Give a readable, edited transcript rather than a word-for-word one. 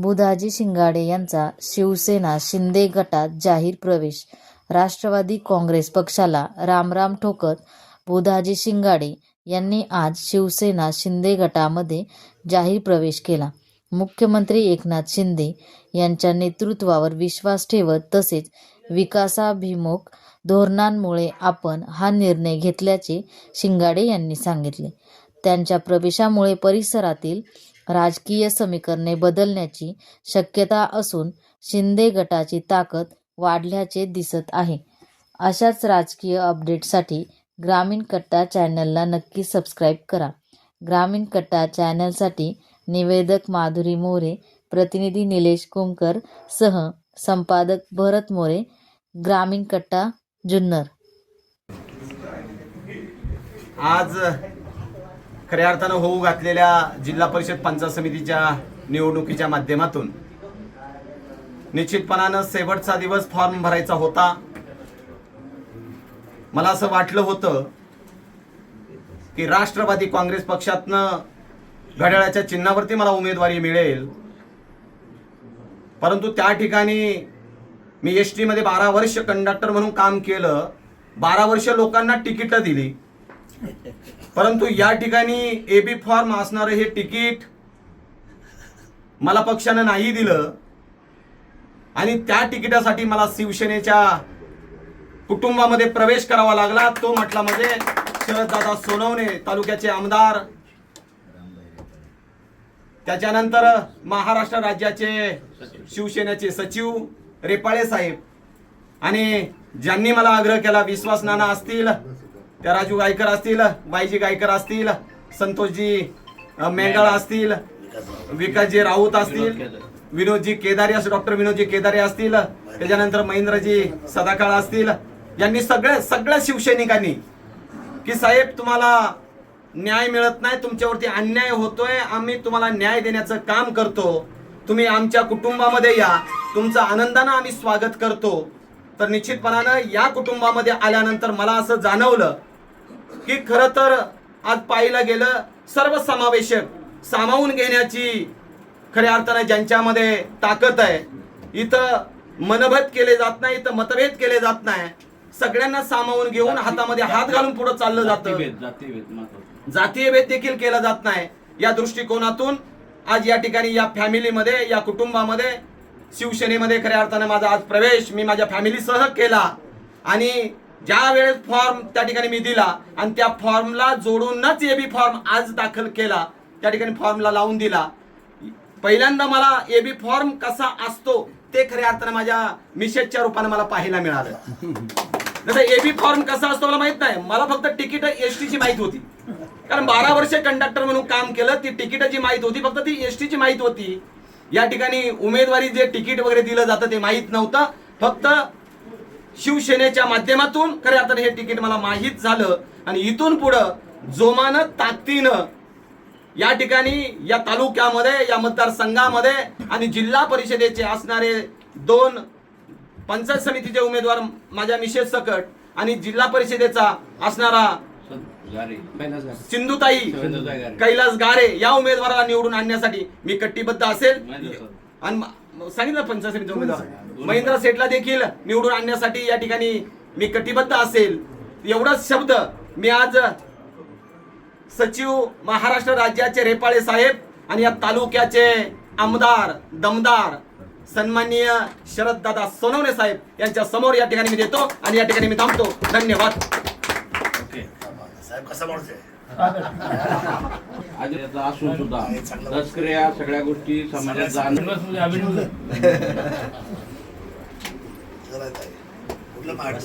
बुधाजी शिंगाडे यांचा शिवसेना शिंदे गटात जाहीर प्रवेश। राष्ट्रवादी काँग्रेस पक्षाला रामराम ठोकत बुधाजी शिंगाडे यांनी आज शिवसेना शिंदे गटामध्ये जाहीर प्रवेश केला। मुख्यमंत्री एकनाथ शिंदे यांच्या नेतृत्वावर विश्वास ठेवत तसेच विकासाभिमुख धोरणांमुळे आपण हा निर्णय घेतल्याचे शिंगाडे यांनी सांगितले। त्यांच्या प्रवेशामुळे परिसरातील राजकीय समीकरणे बदलण्याची शक्यता असून शिंदे गटाची ताकद वाढल्याचे दिसत आहे। अशाच राजकीय अपडेटसाठी ग्रामीण कट्टा चॅनलला नक्की सबस्क्राईब करा। ग्रामीण कट्टा चॅनलसाठी निवेदक माधुरी मोरे, प्रतिनिधी निलेश कुमकर सह संपादक भरत मोरे, ग्रामीण कट्टा जुन्नर। आज खऱ्या अर्थानं होऊ घातलेल्या जिल्हा परिषद पंचायत समितीच्या निवडणुकीच्या माध्यमातून निश्चितपणानं शेवटचा दिवस फॉर्म भरायचा होता। मला असं वाटलं होतं की राष्ट्रवादी काँग्रेस पक्षातनं घड्याळाच्या चिन्हावरती मला उमेदवारी मिळेल, परंतु त्या ठिकाणी मी एसटी मध्ये 12 वर्ष कंडक्टर म्हणून काम केलं, 12 वर्ष लोकांना तिकीट दिली, परंतु या ठिकाणी एबी फॉर्म असणारं हे तिकीट मला पक्षानं नाही दिलं आणि त्या तिकिटासाठी मला शिवसेनेच्या कुटुंबामध्ये प्रवेश करावा लागला। तो म्हटला म्हणजे शरददादा सोनवणे तालुक्याचे आमदार, त्याच्यानंतर महाराष्ट्र राज्याचे शिवसेनेचे सचिव रेपाळे साहेब आणि ज्यांनी मला आग्रह केला, विश्वास नाना असतील, त्या राजू गायकर असतील, बाईजी गायकर असतील, संतोषजी मेंगाळ असतील, विकासजी राऊत असतील, विनोदजी केदारे असतील, डॉक्टर विनोदजी केदारे असतील, त्याच्यानंतर महेंद्रजी सदाकाळ असतील, यांनी सगळ्या शिवसैनिकांनी की साहेब तुम्हाला न्याय मिळत नाही, तुमच्यावरती अन्याय होतोय, आम्ही तुम्हाला न्याय देण्याचं काम करतो, तुम्ही आमच्या कुटुंबामध्ये या, तुमचं आनंदानं आम्ही स्वागत करतो। तर निश्चितपणानं या कुटुंबामध्ये आल्यानंतर मला असं जाणवलं की खरं तर आज पाहिलं गेलं सर्वसमावेशक सामावून घेण्याची खऱ्या अर्थानं ज्यांच्यामध्ये ताकद आहे, इथं मनभेद केले जात नाही, इथं मतभेद केले जात नाही, सगळ्यांना सामावून घेऊन हातामध्ये हात घालून पुढे चाललं जातं, जातीय भेद देखील केला जात नाही। या दृष्टिकोनातून आज या ठिकाणी या फॅमिलीमध्ये, या कुटुंबामध्ये, शिवसेनेमध्ये खऱ्या अर्थानं माझा आज प्रवेश मी माझ्या फॅमिलीसह केला आणि ज्या वेळेस फॉर्म त्या ठिकाणी मी दिला आणि त्या फॉर्मला जोडूनच एबी फॉर्म आज दाखल केला, त्या ठिकाणी फॉर्मला लावून दिला। पहिल्यांदा मला एबी फॉर्म कसा असतो ते खऱ्या अर्थानं माझ्या मिसेसच्या रूपाने मला पाहायला मिळालं। जसं एबी फॉर्म कसा असतो मला माहित नाही, मला फक्त तिकीट एसटीची माहित होती, कारण 12 वर्ष कंडक्टर म्हणून काम केलं, ती तिकीटाची माहित होती, फक्त ती एसटीची माहित होती। या ठिकाणी उमेदवारी जे तिकीट वगैरे दिलं जातं ते माहित नव्हतं, फक्त शिवसेनेच्या माध्यमातून खऱ्या अर्थाने हे तिकीट मला माहित झालं आणि इथून पुढं जोमानं ताकदीनं या ठिकाणी या तालुक्यामध्ये, या मतदारसंघामध्ये आणि जिल्हा परिषदेचे असणारे 2 पंचायत समितीचे उमेदवार माझ्या मिसेस सकट आणि जिल्हा परिषदेचा असणारा सिंधुताई कैलास गारे या उमेदवाराला निवडून आणण्यासाठी मी कटिबद्ध असेल आणि सांगितलं पंचायत समितीचा उमेदवार महेंद्र सेठला देखील निवडून आणण्यासाठी या ठिकाणी मी कटिबद्ध असेल। एवढाच शब्द मी आज सचिव महाराष्ट्र राज्याचे रेपाळे साहेब आणि या तालुक्याचे आमदार दमदार सन्माननीय शरददादा सोनवणे साहेब यांच्या समोर या ठिकाणी मी देतो आणि या ठिकाणी मी थांबतो। धन्यवाद। साहेब कसा माणूस आहे आज याचा असून सुद्धा तस्कऱ्या सगळ्या गोष्टी समाजात जाणून कुठलं बाहेर